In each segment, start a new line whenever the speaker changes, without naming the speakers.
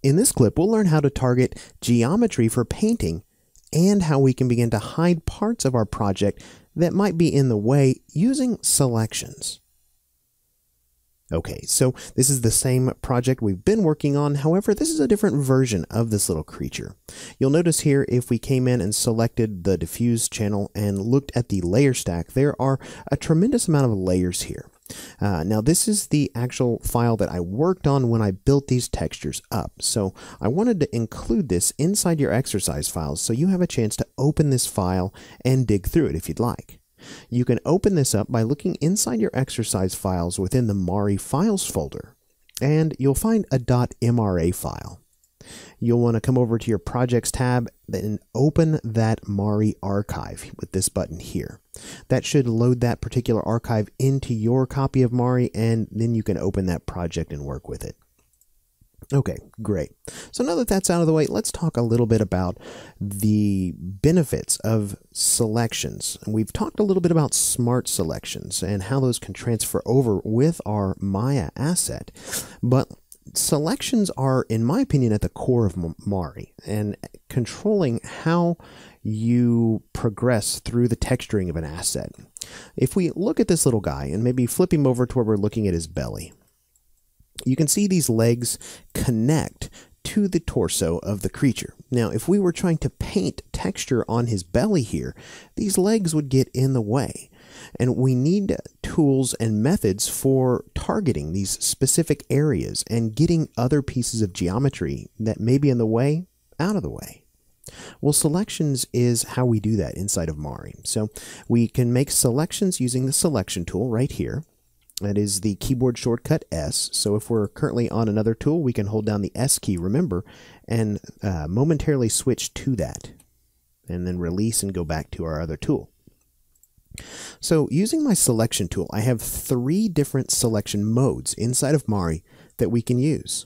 In this clip, we'll learn how to target geometry for painting and how we can begin to hide parts of our project that might be in the way using selections. Okay, so this is the same project we've been working on. However, this is a different version of this little creature. You'll notice here, if we came in and selected the diffuse channel and looked at the layer stack, there are a tremendous amount of layers here. Now, this is the actual file that I worked on when I built these textures up. So I wanted to include this inside your exercise files so you have a chance to open this file and dig through it if you'd like. You can open this up by looking inside your exercise files within the Mari Files folder, and you'll find a .mra file. You'll want to come over to your Projects tab and open that Mari archive with this button here. That should load that particular archive into your copy of Mari, and then you can open that project and work with it. Okay, great. So now that that's out of the way, let's talk a little bit about the benefits of selections. We've talked a little bit about smart selections and how those can transfer over with our Maya asset, but selections are, in my opinion, at the core of Mari and controlling how you progress through the texturing of an asset. If we look at this little guy and maybe flip him over to where we're looking at his belly, you can see these legs connect to the torso of the creature. Now, if we were trying to paint texture on his belly here, these legs would get in the way. And we need tools and methods for targeting these specific areas and getting other pieces of geometry that may be in the way out of the way. Well, selections is how we do that inside of Mari. So we can make selections using the selection tool right here. That is the keyboard shortcut S. So if we're currently on another tool, we can hold down the S key, remember, and momentarily switch to that, and then release and go back to our other tool. So using my selection tool, I have 3 different selection modes inside of Mari that we can use.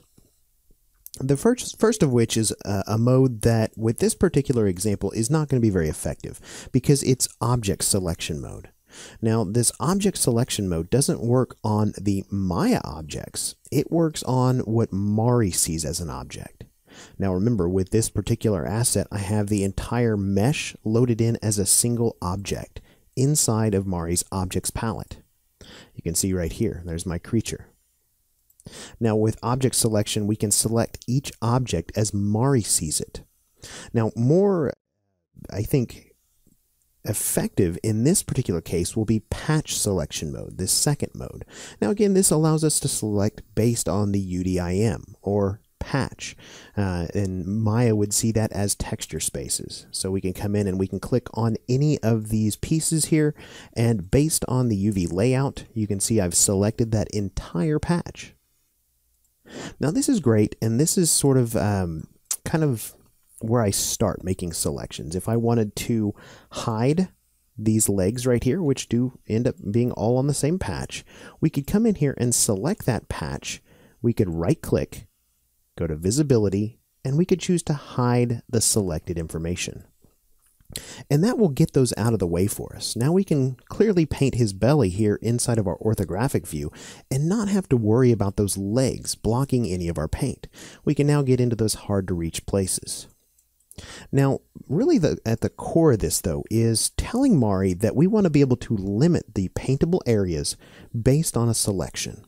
The first of which is a mode that, with this particular example, is not going to be very effective because it's object selection mode. Now, this object selection mode doesn't work on the Maya objects. It works on what Mari sees as an object. Now, remember, with this particular asset, I have the entire mesh loaded in as a single object inside of Mari's objects palette. You can see right here, there's my creature. Now, with object selection, we can select each object as Mari sees it. Now, more, I think, effective in this particular case will be patch selection mode, this second mode. Now again, this allows us to select based on the UDIM or patch, and Maya would see that as texture spaces. So we can come in and we can click on any of these pieces here, and based on the UV layout, you can see I've selected that entire patch. Now this is great, and this is sort of kind of where I start making selections. If I wanted to hide these legs right here, which do end up being all on the same patch, we could come in here and select that patch. We could right click, go to visibility, and we could choose to hide the selected information. And that will get those out of the way for us. Now we can clearly paint his belly here inside of our orthographic view and not have to worry about those legs blocking any of our paint. We can now get into those hard to reach places. Now, really at the core of this, though, is telling Mari that we want to be able to limit the paintable areas based on a selection.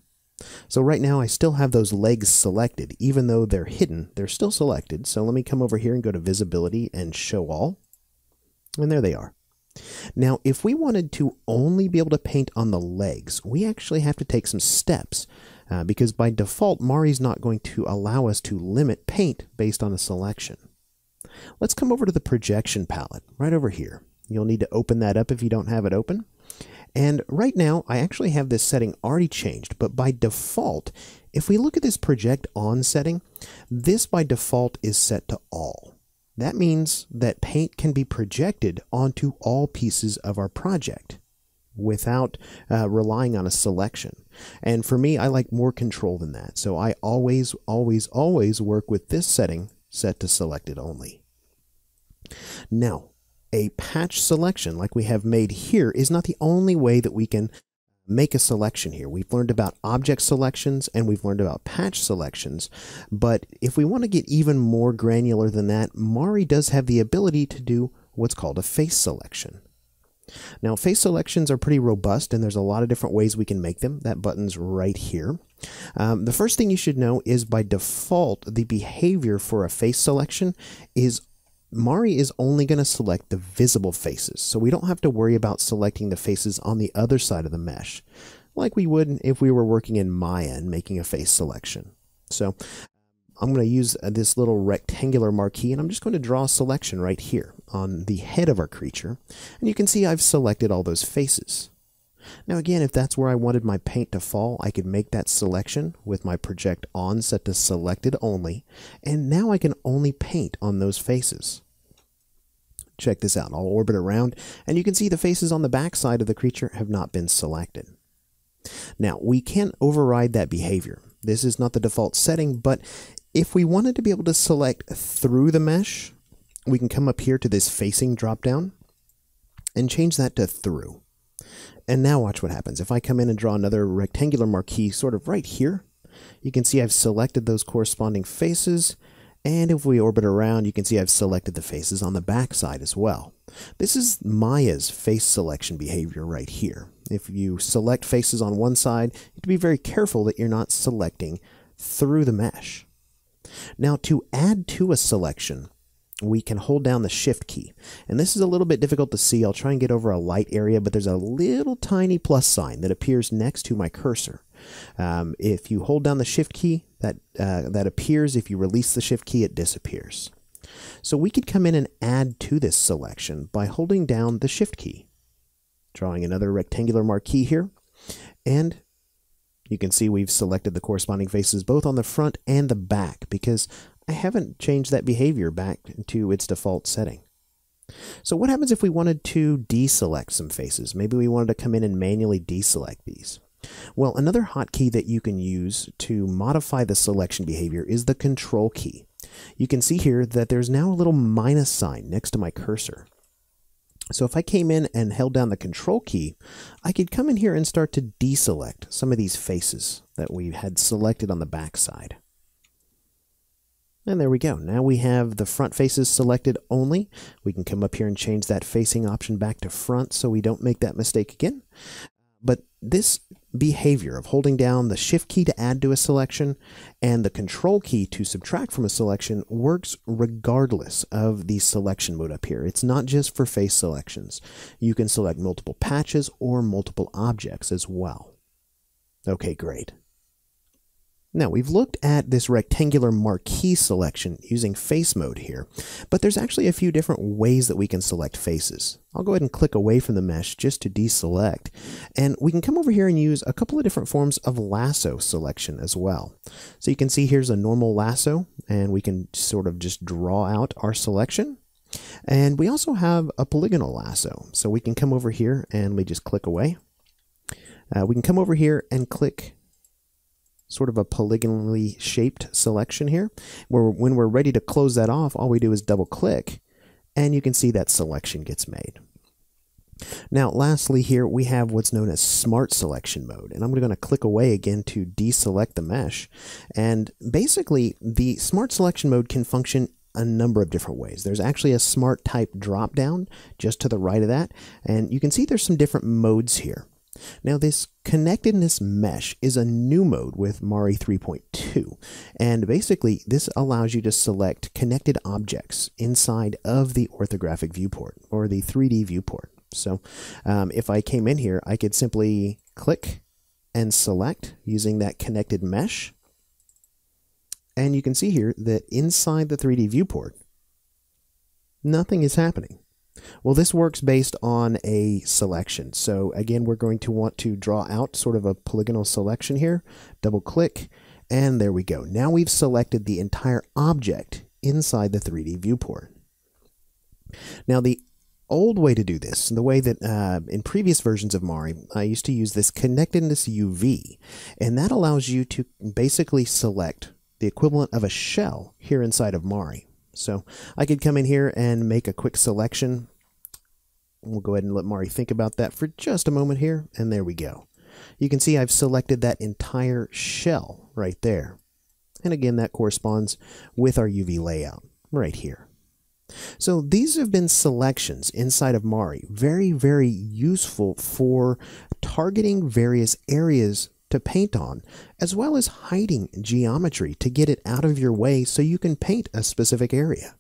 So right now, I still have those legs selected. Even though they're hidden, they're still selected. So let me come over here and go to Visibility and Show All. And there they are. Now, if we wanted to only be able to paint on the legs, we actually have to take some steps because by default, Mari's not going to allow us to limit paint based on a selection. Let's come over to the projection palette right over here. You'll need to open that up if you don't have it open. And right now, I actually have this setting already changed, but by default, if we look at this project on setting, this by default is set to all. That means that paint can be projected onto all pieces of our project without relying on a selection. And for me, I like more control than that. So I always work with this setting set to selected only. Now, a patch selection like we have made here is not the only way that we can make a selection here. We've learned about object selections and we've learned about patch selections, but if we want to get even more granular than that, Mari does have the ability to do what's called a face selection. Now, face selections are pretty robust, and there's a lot of different ways we can make them. That button's right here. The first thing you should know is by default, the behavior for a face selection is Mari is only going to select the visible faces, so we don't have to worry about selecting the faces on the other side of the mesh, like we would if we were working in Maya and making a face selection. So I'm going to use this little rectangular marquee, and I'm just going to draw a selection right here on the head of our creature, and you can see I've selected all those faces. Now again, if that's where I wanted my paint to fall, I could make that selection with my project on set to selected only, and now I can only paint on those faces. Check this out. I'll orbit around, and you can see the faces on the back side of the creature have not been selected. Now, we can override that behavior. This is not the default setting, but if we wanted to be able to select through the mesh, we can come up here to this facing dropdown and change that to through. And now watch what happens. If I come in and draw another rectangular marquee sort of right here, you can see I've selected those corresponding faces. And if we orbit around, you can see I've selected the faces on the back side as well. This is Maya's face selection behavior right here. If you select faces on one side, you have to be very careful that you're not selecting through the mesh. Now, to add to a selection, we can hold down the Shift key. And this is a little bit difficult to see. I'll try and get over a light area, but there's a little tiny plus sign that appears next to my cursor. If you hold down the Shift key, that appears. If you release the Shift key, it disappears. So we could come in and add to this selection by holding down the Shift key. Drawing another rectangular marquee here, and you can see we've selected the corresponding faces both on the front and the back because I haven't changed that behavior back to its default setting. So what happens if we wanted to deselect some faces? Maybe we wanted to come in and manually deselect these. Well, another hotkey that you can use to modify the selection behavior is the Ctrl key. You can see here that there's now a little minus sign next to my cursor. So if I came in and held down the Ctrl key, I could come in here and start to deselect some of these faces that we had selected on the back side. And there we go. Now we have the front faces selected only. We can come up here and change that facing option back to front so we don't make that mistake again. But this behavior of holding down the Shift key to add to a selection and the Control key to subtract from a selection works regardless of the selection mode up here. It's not just for face selections. You can select multiple patches or multiple objects as well. Okay, great. Now, we've looked at this rectangular marquee selection using face mode here, but there's actually a few different ways that we can select faces. I'll go ahead and click away from the mesh just to deselect, and we can come over here and use a couple of different forms of lasso selection as well. So you can see here's a normal lasso, and we can sort of just draw out our selection. And we also have a polygonal lasso, so we can come over here and we just click away. We can come over here and click sort of a polygonally shaped selection here, where when we're ready to close that off, all we do is double click, and you can see that selection gets made. Now, lastly here, we have what's known as Smart Selection mode, and I'm going to click away again to deselect the mesh, and basically, the Smart Selection mode can function a number of different ways. There's actually a Smart Type drop-down just to the right of that, and you can see there's some different modes here. Now, this Connectedness Mesh is a new mode with Mari 3.2, and basically this allows you to select connected objects inside of the orthographic viewport, or the 3D viewport. So if I came in here, I could simply click and select using that Connected Mesh, and you can see here that inside the 3D viewport, nothing is happening. Well, this works based on a selection. So again, we're going to want to draw out sort of a polygonal selection here, double click, and there we go. Now we've selected the entire object inside the 3D viewport. Now, the old way to do this, the way that in previous versions of Mari, I used to use this Connectedness UV, and that allows you to basically select the equivalent of a shell here inside of Mari. So I could come in here and make a quick selection. We'll go ahead and let Mari think about that for just a moment here, and there we go. You can see I've selected that entire shell right there. And again, that corresponds with our UV layout right here. So these have been selections inside of Mari. Very, very useful for targeting various areas to paint on, as well as hiding geometry to get it out of your way so you can paint a specific area.